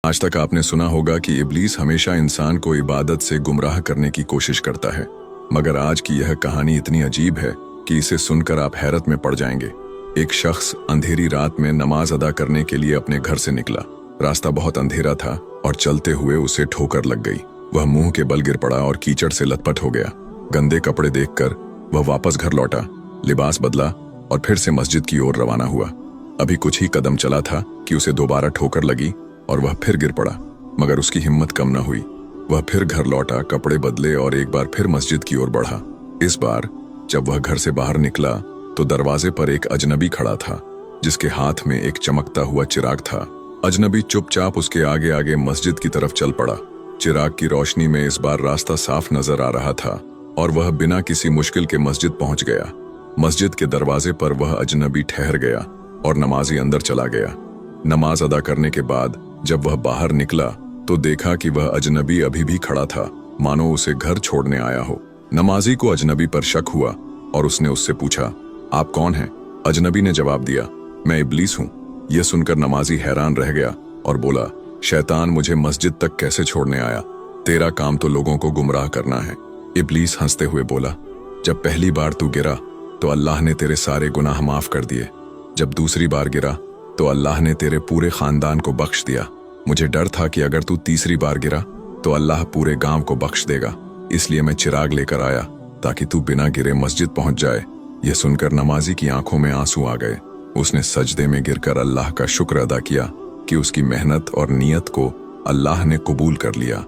आज तक आपने सुना होगा कि इब्लीस हमेशा इंसान को इबादत से गुमराह करने की कोशिश करता है, मगर आज की यह कहानी इतनी अजीब है कि इसे सुनकर आप हैरत में पड़ जाएंगे। एक शख्स अंधेरी रात में नमाज अदा करने के लिए अपने घर से निकला। रास्ता बहुत अंधेरा था और चलते हुए उसे ठोकर लग गई। वह मुंह के बल गिर पड़ा और कीचड़ से लथपथ हो गया। गंदे कपड़े देखकर वह वापस घर लौटा, लिबास बदला और फिर से मस्जिद की ओर रवाना हुआ। अभी कुछ ही कदम चला था कि उसे दोबारा ठोकर लगी और वह फिर गिर पड़ा, मगर उसकी हिम्मत कम न हुई। वह फिर घर लौटा, कपड़े बदले और एक बार फिर मस्जिद की ओर बढ़ा। इस बार जब वह घर से बाहर निकला तो दरवाजे पर एक अजनबी खड़ा था, जिसके हाथ में एक चमकता हुआ चिराग था। अजनबी चुपचाप उसके आगे आगे मस्जिद की तरफ चल पड़ा। चिराग की रोशनी में इस बार रास्ता साफ नजर आ रहा था और वह बिना किसी मुश्किल के मस्जिद पहुंच गया। मस्जिद के दरवाजे पर वह अजनबी ठहर गया और नमाजी अंदर चला गया। नमाज अदा करने के बाद जब वह बाहर निकला तो देखा कि वह अजनबी अभी भी खड़ा था, मानो उसे घर छोड़ने आया हो। नमाजी को अजनबी पर शक हुआ और उसने उससे पूछा, आप कौन हैं? अजनबी ने जवाब दिया, मैं इब्लीस हूँ। यह सुनकर नमाजी हैरान रह गया और बोला, शैतान मुझे मस्जिद तक कैसे छोड़ने आया? तेरा काम तो लोगों को गुमराह करना है। इब्लीस हंसते हुए बोला, जब पहली बार तू गिरा तो अल्लाह ने तेरे सारे गुनाह माफ कर दिए। जब दूसरी बार गिरा तो अल्लाह ने तेरे पूरे खानदान को बख्श दिया। मुझे डर था कि अगर तू तीसरी बार गिरा तो अल्लाह पूरे गांव को बख्श देगा, इसलिए मैं चिराग लेकर आया ताकि तू बिना गिरे मस्जिद पहुंच जाए। यह सुनकर नमाजी की आंखों में आंसू आ गए। उसने सजदे में गिरकर अल्लाह का शुक्र अदा किया कि उसकी मेहनत और नियत को अल्लाह ने कबूल कर लिया।